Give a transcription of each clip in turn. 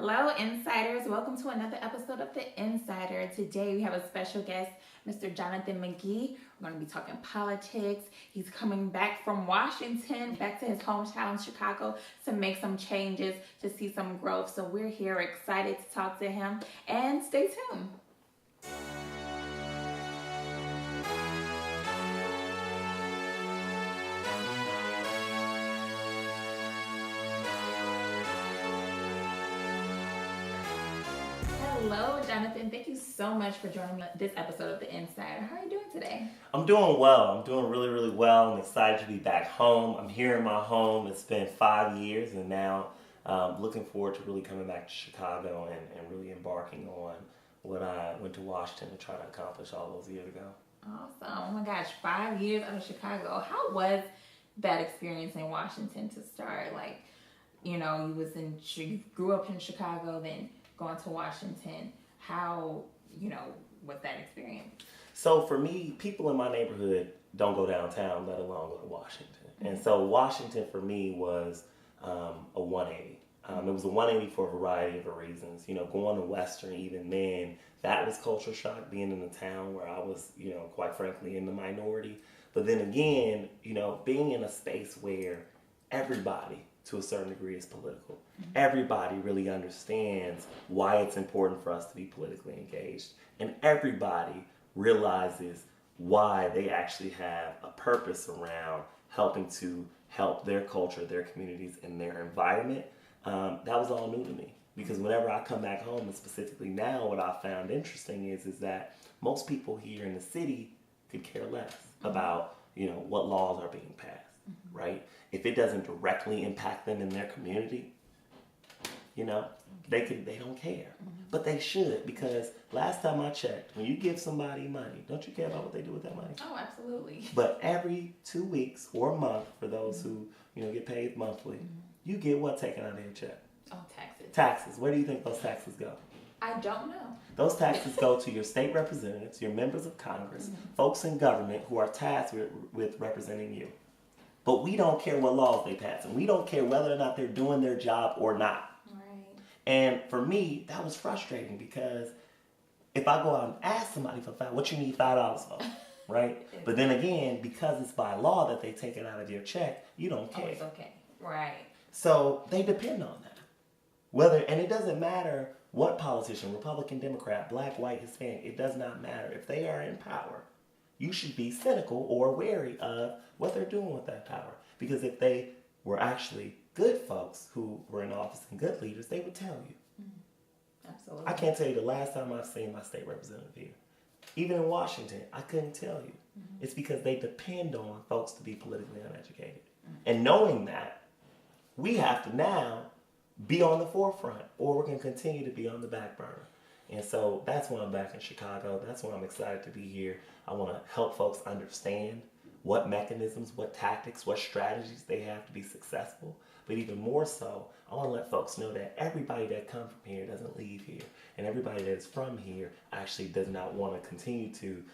Hello, Insiders. Welcome to another episode of The Insider. Today we have a special guest, Mr. Jonathan McGee. We're going to be talking politics. He's coming back from Washington, back to his hometown, Chicago, to make some changes, to see some growth. So we're here excited to talk to him, and stay tuned. Hello, Jonathan. Thank you so much for joining me this episode of The Insider. How are you doing today? I'm doing well. I'm doing really, really well. I'm excited to be back home. I'm here in my home. It's been 5 years, and now looking forward to really coming back to Chicago and really embarking on what I went to Washington to try to accomplish all those years ago. Awesome. Oh my gosh, 5 years out of Chicago. How was that experience in Washington to start? Like, you grew up in Chicago, then going to Washington. How, was that experience? So for me, people in my neighborhood don't go downtown, let alone go to Washington. Mm-hmm. And so Washington for me was a 180. It was a 180 for a variety of reasons. Going to Western, even then, that was culture shock, being in a town where I was, quite frankly, in the minority. But then again, being in a space where everybody, to a certain degree, is political. Mm-hmm. Everybody really understands why it's important for us to be politically engaged. And everybody realizes why they actually have a purpose around helping to help their culture, their communities, and their environment. That was all new to me. Because whenever I come back home, and specifically now, what I found interesting is that most people here in the city could care less about, what laws are being passed. Mm-hmm. Right? If it doesn't directly impact them in their community, they don't care. Mm-hmm. But they should, because last time I checked, when you give somebody money, don't you care about what they do with that money? Oh, absolutely. But every 2 weeks or a month, for those who get paid monthly, you get what taken out of your check? Oh, taxes. Taxes. Where do you think those taxes go? I don't know. Those taxes go to your state representatives, your members of Congress, folks in government who are tasked with representing you. But we don't care what laws they pass, and we don't care whether or not they're doing their job or not. Right. And for me, that was frustrating, because if I go out and ask somebody for what you need $5 for, right? But then again, because it's by law that they take it out of your check, you don't care. Oh, it's okay. Right. So they depend on that. And it doesn't matter what politician, Republican, Democrat, black, white, Hispanic, it does not matter. If they are in power, you should be cynical or wary of what they're doing with that power. Because if they were actually good folks who were in office and good leaders, they would tell you. Mm-hmm. Absolutely. I can't tell you the last time I've seen my state representative here. Even in Washington, I couldn't tell you. Mm-hmm. It's because they depend on folks to be politically uneducated. Mm-hmm. And knowing that, we have to now be on the forefront, or we're going to continue to be on the back burner. And so that's why I'm back in Chicago. That's why I'm excited to be here. I want to help folks understand what mechanisms, what tactics, what strategies they have to be successful. But even more so, I want to let folks know that everybody that comes from here doesn't leave here. And everybody that is from here actually does not want to continue to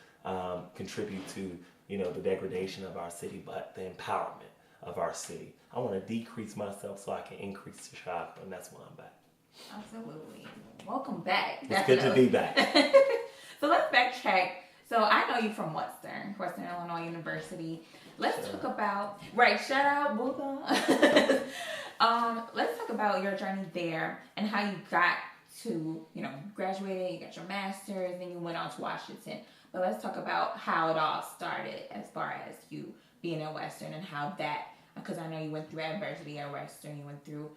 contribute to, the degradation of our city, but the empowerment of our city. I want to decrease myself so I can increase Chicago, and that's why I'm back. Absolutely. Welcome back. It's good to be back. So let's backtrack. So I know you from Western Illinois University. Let's talk about, shout out, Buddha. Let's talk about your journey there and how you got to, graduated, you got your master's, then you went on to Washington. But let's talk about how it all started as far as you being at Western and how that, because I know you went through adversity at Western, you went through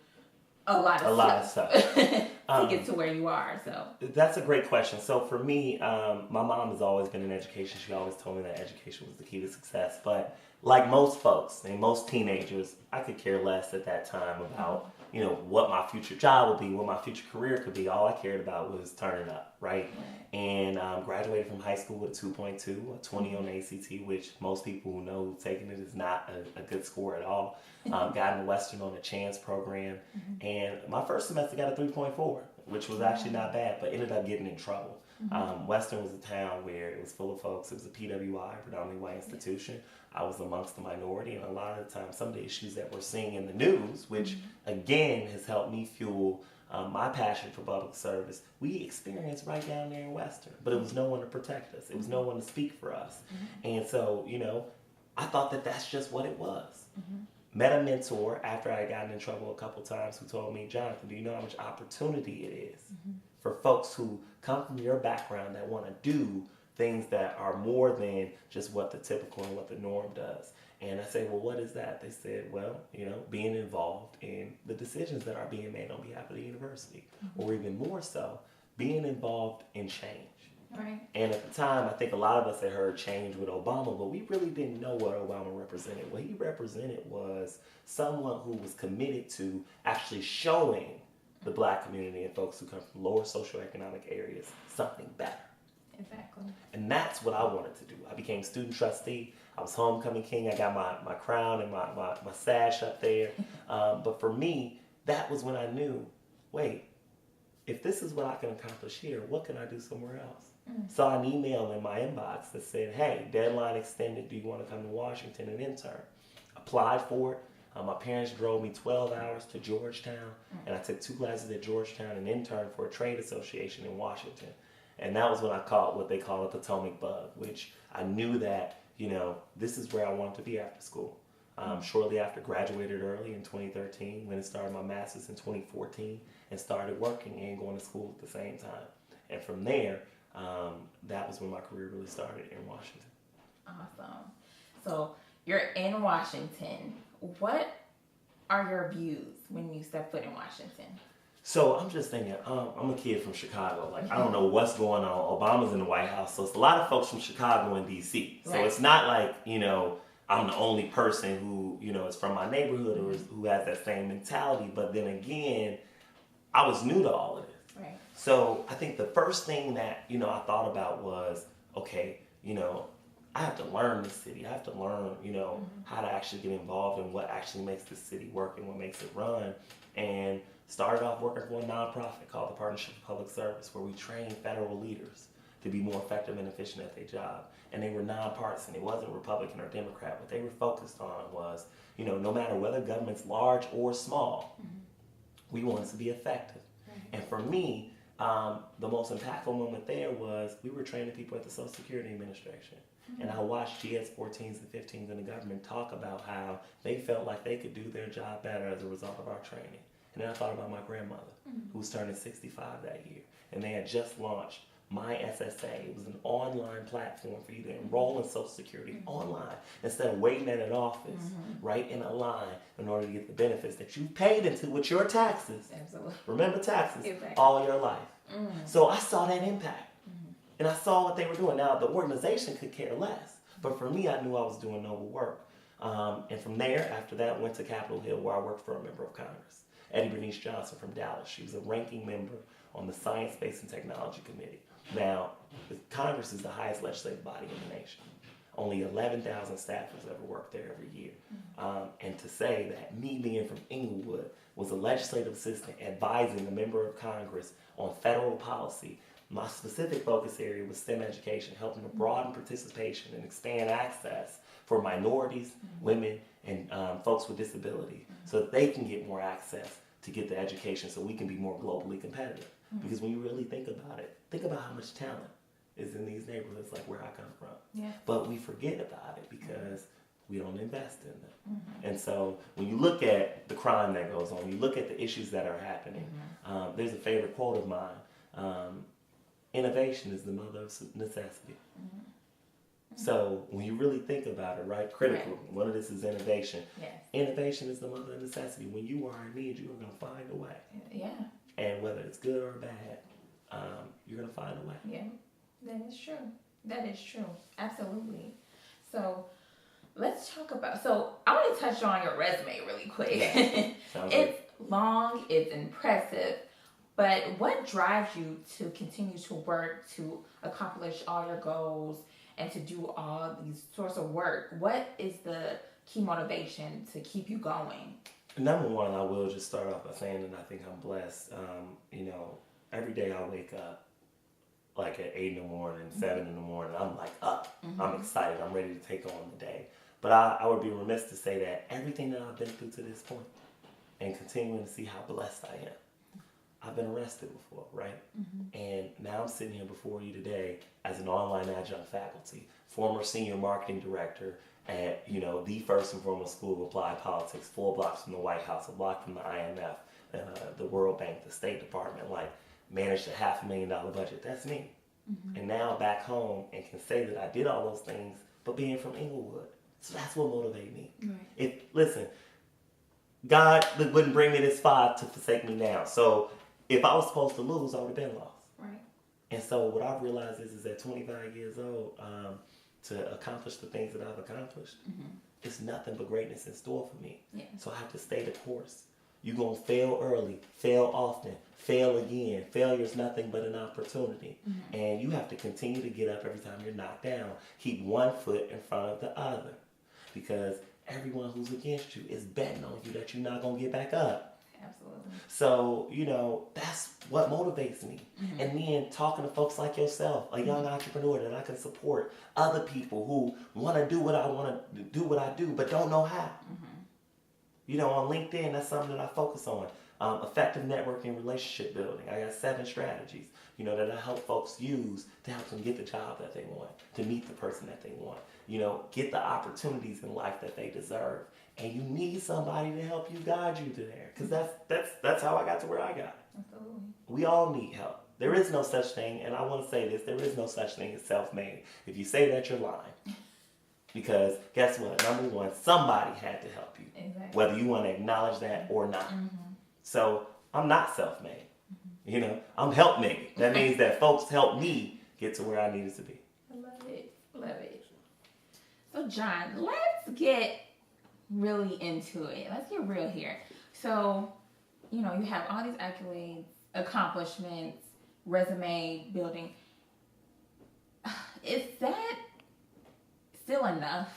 a lot of stuff to get to where you are. So that's a great question. So for me, my mom has always been in education. She always told me that education was the key to success. But like most folks and most teenagers, I could care less at that time about what my future job would be, what my future career could be. All I cared about was turning up, right? And graduated from high school with a 2.2, a 20 on the ACT, which most people who know who've taken it is not a good score at all. got into Western on a chance program, and my first semester got a 3.4, which was actually not bad, but ended up getting in trouble. Western was a town where it was full of folks. It was a PWI, predominantly white institution. I was amongst the minority, and a lot of the time, some of the issues that we're seeing in the news, which again has helped me fuel my passion for public service, we experienced right down there in Western, but it was no one to protect us. It was no one to speak for us. And so, I thought that that's just what it was. Met a mentor after I had gotten in trouble a couple times who told me, Jonathan, do you know how much opportunity it is for folks who come from your background that want to do things that are more than just what the typical and what the norm does? And I say, well, what is that? They said, well, being involved in the decisions that are being made on behalf of the university, or even more so, being involved in change. Right. And at the time, I think a lot of us had heard change with Obama, but we really didn't know what Obama represented. What he represented was someone who was committed to actually showing the Black community and folks who come from lower socioeconomic areas something better. Exactly. And that's what I wanted to do. I became student trustee. I was homecoming king. I got my crown and my sash up there. But for me, that was when I knew, wait, if this is what I can accomplish here, what can I do somewhere else? Saw an email in my inbox that said, hey, deadline extended. Do you want to come to Washington and intern? Applied for it. My parents drove me 12 hours to Georgetown, and I took 2 classes at Georgetown and interned for a trade association in Washington. And that was when I caught what they call a Potomac bug, which I knew that, this is where I wanted to be after school. Shortly after, graduated early in 2013, went and started my master's in 2014, and started working and going to school at the same time. And from there, that was when my career really started in Washington. Awesome. So you're in Washington. What are your views when you step foot in Washington? So I'm just thinking, I'm a kid from Chicago. I don't know what's going on. Obama's in the White House. So it's a lot of folks from Chicago and D.C. So it's not like, I'm the only person who, is from my neighborhood or who has that same mentality. But then again, I was new to all of this. Right. So I think the first thing that, I thought about was, okay, I have to learn this city. I have to learn, how to actually get involved in what actually makes this city work and what makes it run. And started off working for a nonprofit called the Partnership for Public Service, where we train federal leaders to be more effective and efficient at their job. And they were nonpartisan. It wasn't Republican or Democrat. What they were focused on was, no matter whether government's large or small, we want it to be effective. And for me, the most impactful moment there was we were training people at the Social Security Administration. And I watched GS 14s and 15s in the government talk about how they felt like they could do their job better as a result of our training. And then I thought about my grandmother, who was turning 65 that year. And they had just launched My SSA. It was an online platform for you to enroll in Social Security online instead of waiting at an office, right, in a line in order to get the benefits that you paid into with your taxes. Absolutely. Remember taxes all your life. So I saw that impact. And I saw what they were doing. Now, the organization could care less. But for me, I knew I was doing noble work. And from there, after that, went to Capitol Hill, where I worked for a member of Congress, Eddie Bernice Johnson from Dallas. She was a ranking member on the Science, Space, and Technology Committee. Now, Congress is the highest legislative body in the nation. Only 11,000 staffers ever work there every year. And to say that me being from Inglewood was a legislative assistant advising a member of Congress on federal policy, my specific focus area was STEM education, helping to broaden participation and expand access for minorities, women, and folks with disability so that they can get more access to get the education so we can be more globally competitive. Because when you really think about it, think about how much talent is in these neighborhoods like where I come from. Yeah. But we forget about it because we don't invest in them. And so when you look at the crime that goes on, you look at the issues that are happening, there's a favorite quote of mine, innovation is the mother of necessity. So when you really think about it, right, critically, one of this is innovation. Yes. Innovation is the mother of necessity. When you are in need, you are going to find a way. Yeah. And whether it's good or bad, you're going to find a way. Yeah, that is true. That is true. Absolutely. So let's talk about, I want to touch on your resume really quick. It's long, it's impressive, but what drives you to continue to work to accomplish all your goals and to do all these sorts of work? What is the key motivation to keep you going? Number one, I will just start off by saying that I think I'm blessed. Every day I wake up like at 8 in the morning, 7 in the morning, I'm like up. I'm excited. I'm ready to take on the day. But I would be remiss to say that everything that I've been through to this point and continuing to see how blessed I am. I've been arrested before, right? And now I'm sitting here before you today as an online adjunct faculty, former senior marketing director at, the first and foremost school of applied politics, 4 blocks from the White House, a block from the IMF, the World Bank, the State Department, managed a $500,000 budget. That's me. And now back home and can say that I did all those things, but being from Inglewood. So that's what motivated me. Listen, God wouldn't bring me this far to forsake me now. So if I was supposed to lose, I would have been lost. Right. And so what I've realized is at 25 years old, to accomplish the things that I've accomplished, it's nothing but greatness in store for me. Yeah. So I have to stay the course. You're going to fail early, fail often, fail again. Failure's nothing but an opportunity. And you have to continue to get up every time you're knocked down. Keep one foot in front of the other. Because everyone who's against you is betting on you that you're not going to get back up. Absolutely. So, that's what motivates me. And then talking to folks like yourself, a young entrepreneur that I can support, other people who want to do what I want to do what I do, but don't know how. On LinkedIn, that's something that I focus on. Effective networking, relationship building. I got 7 strategies, that I help folks use to help them get the job that they want, to meet the person that they want, get the opportunities in life that they deserve. And you need somebody to help you, guide you to there. Because that's how I got to where I got. Absolutely. We all need help. There is no such thing, and I want to say this, there is no such thing as self-made. If you say that, you're lying. Because guess what? Number one, somebody had to help you. Exactly. Whether you want to acknowledge that or not. So I'm not self-made. I'm help-made. That means that folks helped me get to where I needed to be. I love it. Love it. So John, let's get really into it. Let's get real here. So, you have all these accolades, accomplishments, resume building. Is that still enough?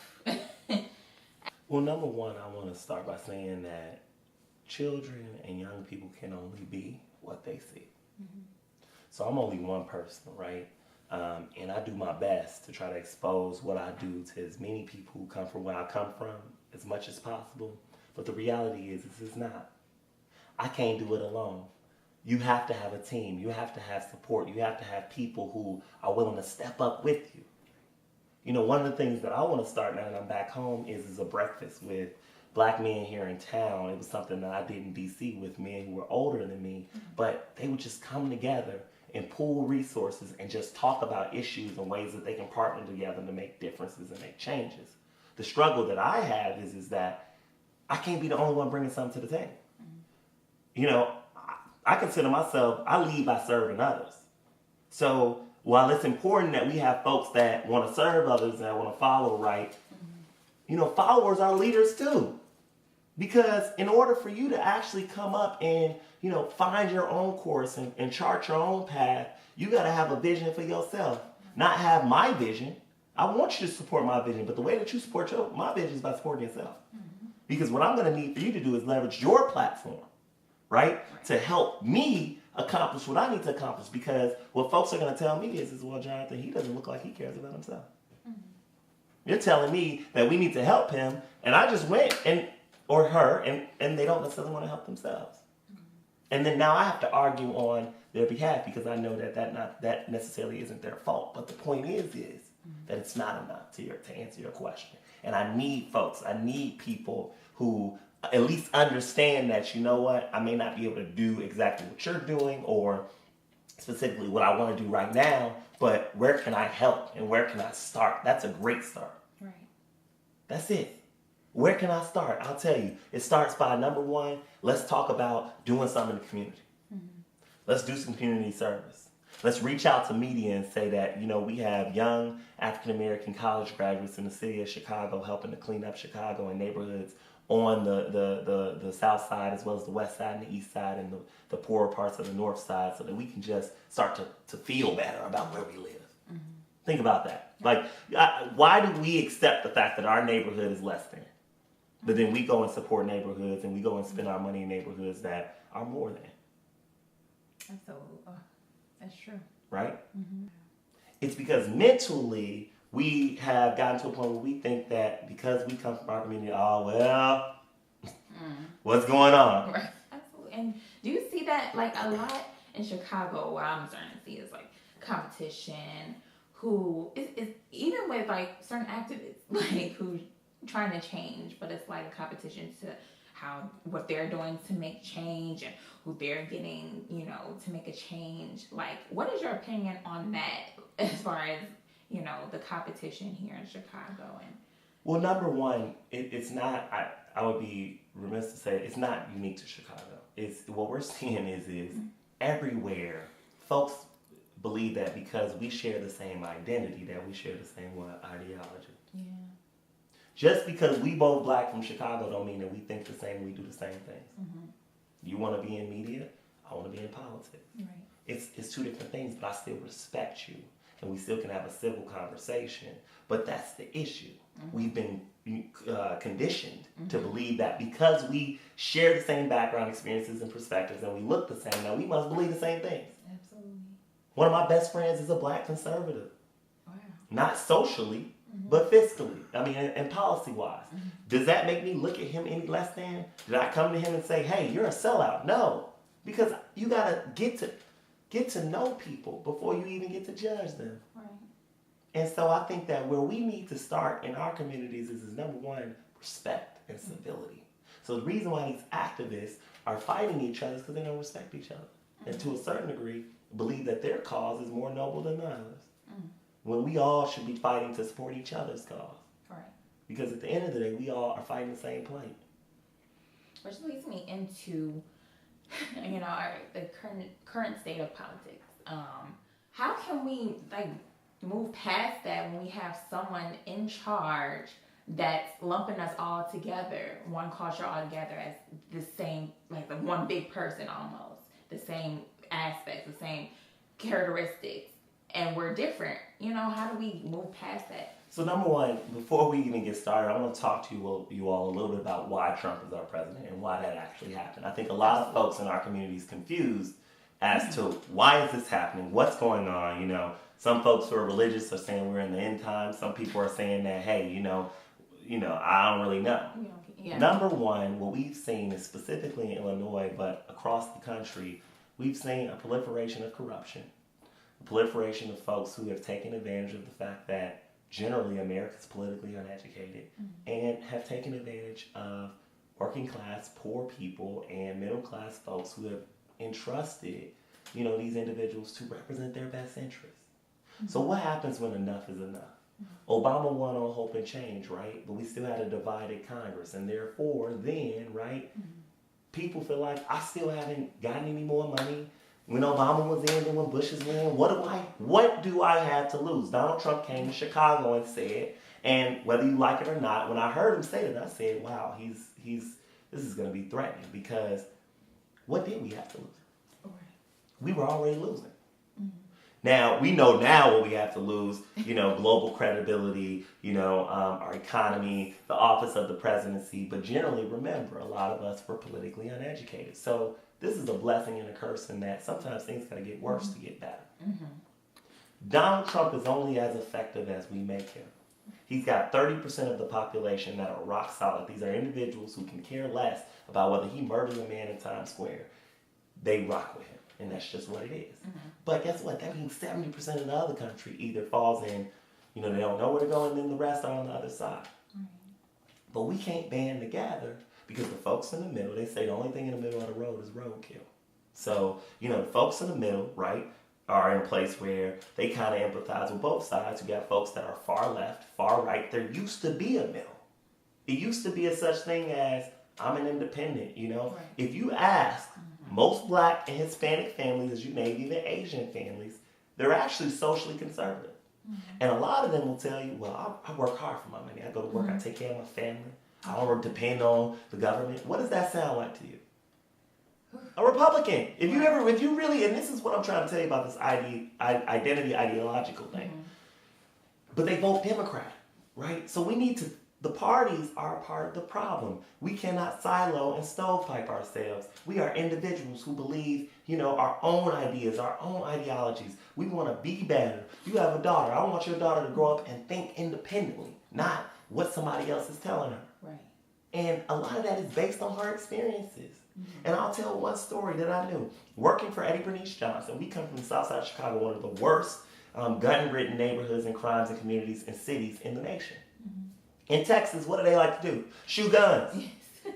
Well, number one, I want to start by saying that children and young people can only be what they see. So I'm only one person, right? And I do my best to try to expose what I do to as many people who come from where I come from as much as possible. But the reality is it's not. I can't do it alone. You have to have a team. You have to have support. You have to have people who are willing to step up with you. One of the things that I want to start now that I'm back home is a breakfast with Black men here in town. It was something that I did in D.C. with men who were older than me, but they would just come together and pool resources and just talk about issues and ways that they can partner together to make differences and make changes. The struggle that I have is that I can't be the only one bringing something to the table. I consider myself, I lead by serving others. So while it's important that we have folks that want to serve others and want to follow right, followers are leaders too. Because in order for you to actually come up and, find your own course and chart your own path, you got to have a vision for yourself. Not have my vision. I want you to support my vision, but the way that you support my vision is by supporting yourself. Because what I'm going to need for you to do is leverage your platform, right? To help me accomplish what I need to accomplish. Because what folks are going to tell me is, well, Jonathan, he doesn't look like he cares about himself. You're telling me that we need to help him, and I just went or her, and they don't necessarily want to help themselves. And then now I have to argue on their behalf because I know that necessarily isn't their fault. But the point is that it's not enough to answer your question. And I need folks, I need people who at least understand that, I may not be able to do exactly what you're doing or specifically what I want to do right now, but where can I help and where can I start? That's a great start. Right. That's it. Where can I start? I'll tell you. It starts by, number one, let's talk about doing something in the community. Let's do some community service. Let's reach out to media and say that, we have young African-American college graduates in the city of Chicago helping to clean up Chicago and neighborhoods on the south side as well as the west side and the east side and the poorer parts of the north side so that we can just start to feel better about where we live. Think about that. Why do we accept the fact that our neighborhood is less than? But then we go and support neighborhoods and we go and spend our money in neighborhoods that are more than. Absolutely. That's true. Right? Mm-hmm. It's because mentally we have gotten to a point where we think that because we come from our community, what's going on? Right. Absolutely. And do you see that like a lot in Chicago? What I'm starting to see is like competition. Who is even with like certain activists, like who trying to change, but it's like a competition to what they're doing to make change and who they're getting, to make a change. Like, what is your opinion on that as far as, the competition here in Chicago? Well, number one, it's not, I would be remiss to say it's not unique to Chicago. It's what we're seeing is everywhere folks believe that because we share the same identity that we share the same ideology. Yeah. Just because we both black from Chicago don't mean that we think the same, we do the same things. Mm-hmm. You want to be in media, I want to be in politics. Right. It's two different things, but I still respect you. And we still can have a civil conversation. But that's the issue. Mm-hmm. We've been conditioned to believe that because we share the same background experiences and perspectives and we look the same, now we must believe the same things. Absolutely. One of my best friends is a black conservative. Wow. Not socially, but fiscally. I mean, and policy-wise. Mm-hmm. Does that make me look at him any less than? Did I come to him and say, hey, you're a sellout? No. Because you got to get to know people before you even get to judge them. Right. And so I think that where we need to start in our communities is number one, respect and civility. So the reason why these activists are fighting each other is because they don't respect each other. And to a certain degree, believe that their cause is more noble than others. When we all should be fighting to support each other's cause. Right. Because at the end of the day, we all are fighting the same plate. Which leads me into, the current state of politics. How can we move past that when we have someone in charge that's lumping us all together, one culture all together as the same, like the one big person almost, the same aspects, the same characteristics, and we're different. How do we move past that? So number one, before we even get started, I want to talk to you all a little bit about why Trump is our president and why that actually happened. I think a lot of folks in our community is confused as to why is this happening, what's going on. Some folks who are religious are saying we're in the end times. Some people are saying that, hey, I don't really know. Yeah. Number one, what we've seen is specifically in Illinois, but across the country, we've seen a proliferation of corruption, a proliferation of folks who have taken advantage of the fact that generally America's politically uneducated and have taken advantage of working class, poor people, and middle class folks who have entrusted, these individuals to represent their best interests. So what happens when enough is enough? Obama won on hope and change, right? But we still had a divided Congress, and therefore then, right, people feel like I still haven't gotten any more money. When Obama was in and when Bush is in, what do I have to lose? Donald Trump came to Chicago and said, and whether you like it or not, when I heard him say that, I said, wow, this is going to be threatening, because what did we have to lose? We were already losing. Now, we know now what we have to lose, global credibility, our economy, the office of the presidency. But generally, remember, a lot of us were politically uneducated. So this is a blessing and a curse in that sometimes things got to get worse to get better. Donald Trump is only as effective as we make him. He's got 30% of the population that are rock solid. These are individuals who can care less about whether he murdered a man in Times Square. They rock with him. And that's just what it is. But guess what? That means 70% of the other country either falls in, they don't know where to go, and then the rest are on the other side. But we can't band together because the folks in the middle, they say the only thing in the middle of the road is roadkill. So, the folks in the middle, right, are in a place where they kind of empathize with both sides. You got folks that are far left, far right. There used to be a middle. It used to be a such thing as, I'm an independent, Right. If you ask most Black and Hispanic families, as you name, even Asian families, they're actually socially conservative. And a lot of them will tell you, well, I work hard for my money. I go to work, I take care of my family. I don't depend on the government. What does that sound like to you? A Republican. If you really, and this is what I'm trying to tell you about this identity ideological thing. But they vote Democrat, right? So we need to The parties are a part of the problem. We cannot silo and stovepipe ourselves. We are individuals who believe, our own ideas, our own ideologies. We want to be better. You have a daughter. I want your daughter to grow up and think independently, not what somebody else is telling her. Right. And a lot of that is based on her experiences. And I'll tell one story that I knew. Working for Eddie Bernice Johnson, we come from the south side of Chicago, one of the worst gun-ridden neighborhoods and crimes and communities and cities in the nation. In Texas, what do they like to do? Shoot guns. Yes.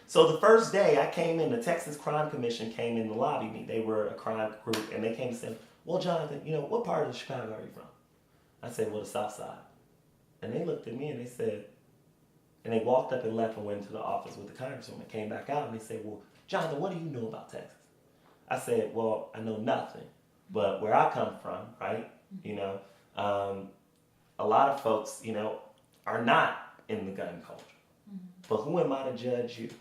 So the first day I came in, the Texas Crime Commission came in to lobby me. They were a crime group, and they came and said, well, Jonathan, what part of Chicago are you from? I said, well, the south side. And they looked at me and they said, and they walked up and left and went into the office with the congresswoman, came back out and they said, well, Jonathan, what do you know about Texas? I said, well, I know nothing, but where I come from, right, a lot of folks, are not in the gun culture. But who am I to judge you for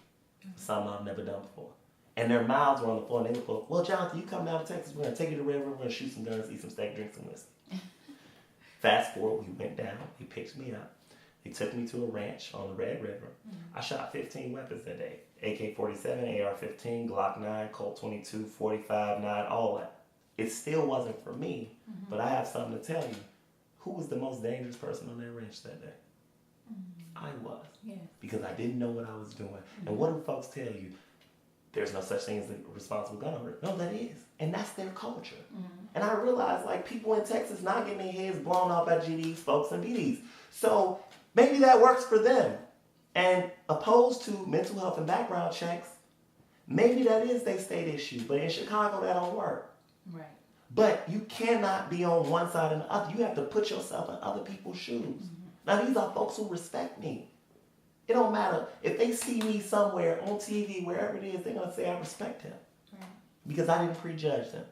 something I've never done before? And their mouths were on the floor and they would go, well, Jonathan, you come down to Texas, we're going to take you to the railroad, we're going to shoot some guns, eat some steak, drink some whiskey. Fast forward, we went down, he picked me up. He took me to a ranch on the Red River. I shot 15 weapons that day. AK-47, AR-15, Glock 9, Colt 22, 45, 9, all that. It still wasn't for me, but I have something to tell you. Who was the most dangerous person on that ranch that day? I was. Yeah. Because I didn't know what I was doing. And what do folks tell you? There's no such thing as a responsible gun owner. No, that is. And that's their culture. And I realized, people in Texas not getting their heads blown off by GDs, folks, and BDs. So maybe that works for them. And opposed to mental health and background checks, maybe that is their state issue. But in Chicago, that don't work. Right. But you cannot be on one side and the other. You have to put yourself in other people's shoes. Now, these are folks who respect me. It don't matter. If they see me somewhere on TV, wherever it is, they're going to say I respect him. Right. Because I didn't prejudge them.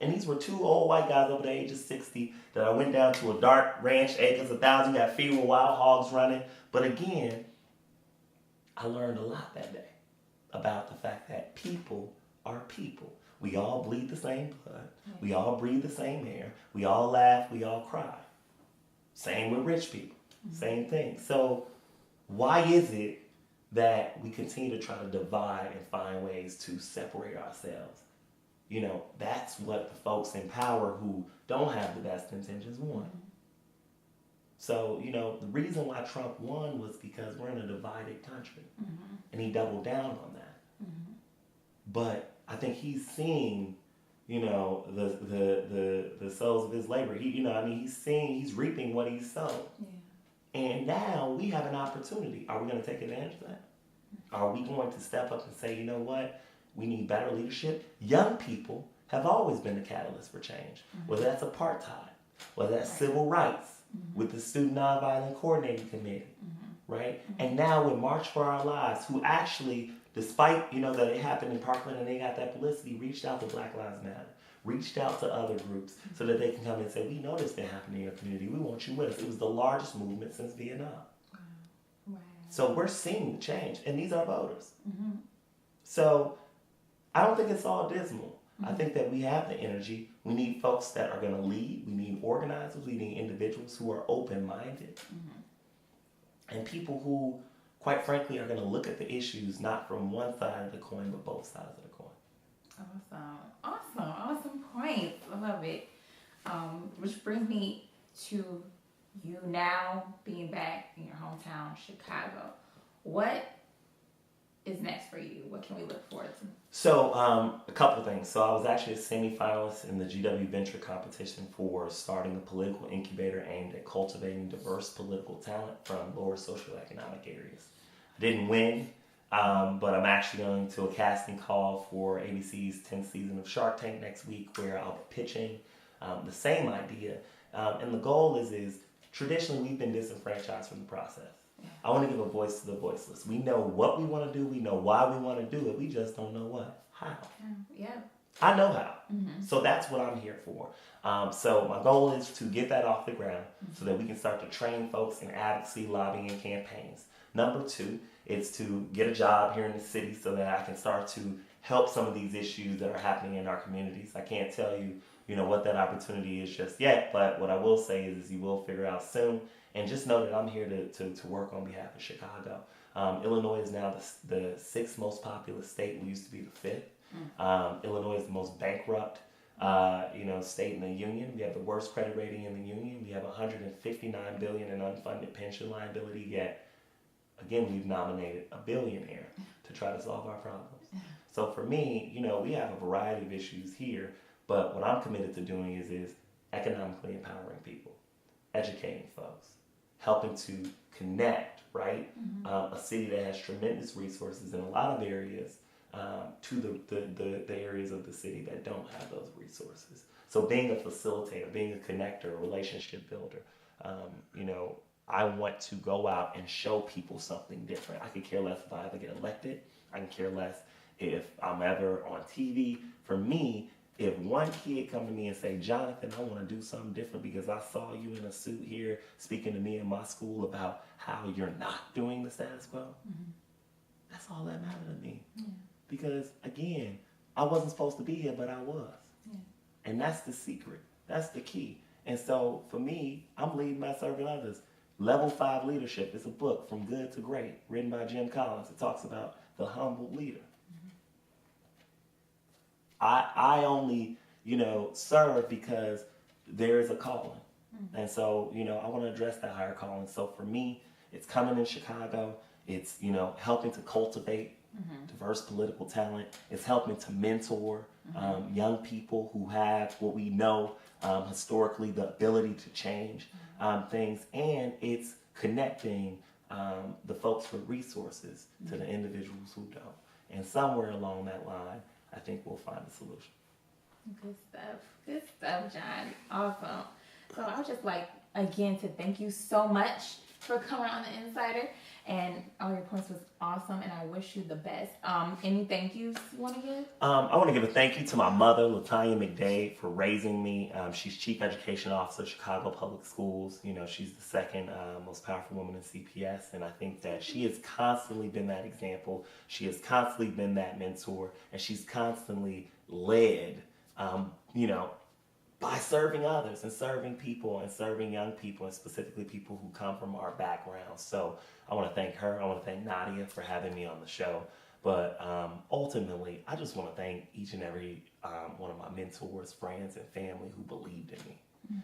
And these were two old white guys over the age of 60 that I went down to a dark ranch, acres, 1,000, got fever, wild hogs running. But again, I learned a lot that day about the fact that people are people. We all bleed the same blood. We all breathe the same air. We all laugh. We all cry. Same with rich people. Same thing. So why is it that we continue to try to divide and find ways to separate ourselves? That's what the folks in power who don't have the best intentions want. So, the reason why Trump won was because we're in a divided country. And he doubled down on that. But I think he's seeing, the souls of his labor. He's reaping what he's sown. Yeah. And now we have an opportunity. Are we going to take advantage of that? Are we going to step up and say, you know what? We need better leadership. Young people have always been the catalyst for change, whether that's apartheid, whether that's civil rights, with the Student Nonviolent Coordinating Committee, right? And now with March for Our Lives, who actually, despite, that it happened in Parkland and they got that publicity, reached out to Black Lives Matter, reached out to other groups so that they can come and say, we know this been happening in your community. We want you with us. It was the largest movement since Vietnam. Wow. So we're seeing the change, and these are voters. So I don't think it's all dismal. I think that we have the energy. We need folks that are going to lead. We need organizers. We need individuals who are open-minded. And people who, quite frankly, are going to look at the issues not from one side of the coin, but both sides of the coin. Awesome points. I love it. Which brings me to you now being back in your hometown, Chicago. What is next for you? What can we look forward to? So, a couple things. So I was actually a semi-finalist in the GW Venture competition for starting a political incubator aimed at cultivating diverse political talent from lower socioeconomic areas. I didn't win, but I'm actually going to a casting call for ABC's 10th season of Shark Tank next week, where I'll be pitching the same idea. And the goal is traditionally we've been disenfranchised from the process. I want to give a voice to the voiceless. We know what we want to do. We know why we want to do it. We just don't know how. Yeah. I know how. So that's what I'm here for. So my goal is to get that off the ground so that we can start to train folks in advocacy, lobbying, and campaigns. Number 2 is to get a job here in the city so that I can start to help some of these issues that are happening in our communities. I can't tell you, what that opportunity is just yet, but what I will say is you will figure out soon. And just know that I'm here to work on behalf of Chicago. Illinois is now the 6th most populous state. We used to be the 5th. Illinois is the most bankrupt state in the union. We have the worst credit rating in the union. We have $159 billion in unfunded pension liability, yet again, we've nominated a billionaire to try to solve our problems. So for me, we have a variety of issues here, but what I'm committed to doing is economically empowering people, educating folks, helping to connect, right? A city that has tremendous resources in a lot of areas to the areas of the city that don't have those resources. So being a facilitator, being a connector, a relationship builder, I want to go out and show people something different. I could care less if I ever get elected. I can care less if I'm ever on TV. For me, if one kid come to me and say, Jonathan, I want to do something different because I saw you in a suit here speaking to me in my school about how you're not doing the status quo, that's all that mattered to me. Yeah. Because, again, I wasn't supposed to be here, but I was. Yeah. And that's the secret. That's the key. And so, for me, I'm leading by serving others. Level 5 Leadership is a book, From Good to Great, written by Jim Collins. It talks about the humble leader. I only, serve because there is a calling. And so, I want to address that higher calling. So for me, it's coming in Chicago. It's, helping to cultivate diverse political talent. It's helping to mentor young people who have what we know historically, the ability to change things. And it's connecting the folks with resources to the individuals who don't. And somewhere along that line, I think we'll find a solution. Good stuff, John. Awesome. So I would just like, again, to thank you so much for coming on The Insider. And all your points was awesome, and I wish you the best. Any thank yous you want to give? I want to give a thank you to my mother, Latanya McGee, for raising me. She's Chief Education Officer, Chicago Public Schools. She's the second most powerful woman in CPS, and I think that she has constantly been that example. She has constantly been that mentor, and she's constantly led, by serving others and serving people and serving young people, and specifically people who come from our backgrounds. So I want to thank her. I want to thank Nadia for having me on the show. But ultimately, I just want to thank each and every one of my mentors, friends, and family who believed in me.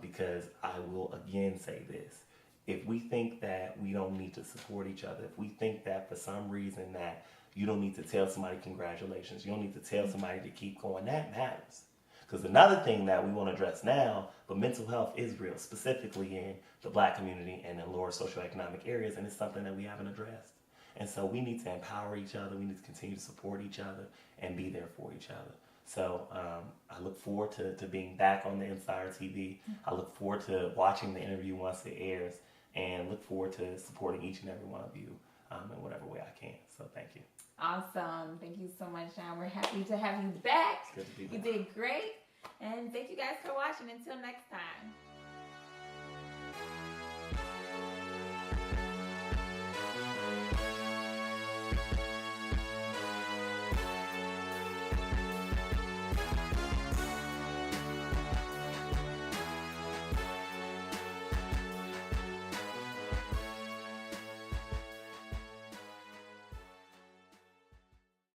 Because I will again say this. If we think that we don't need to support each other, if we think that for some reason that you don't need to tell somebody congratulations, you don't need to tell somebody to keep going, that matters. Because another thing that we want to address now, but mental health is real, specifically in the Black community and in lower socioeconomic areas, and it's something that we haven't addressed. And so we need to empower each other, we need to continue to support each other and be there for each other. So I look forward to being back on the Insider TV. I look forward to watching the interview once it airs, and look forward to supporting each and every one of you in whatever way I can. So thank you. Awesome. Thank you so much, John. We're happy to have you back. It's good to be back. You did great. And thank you guys for watching. Until next time.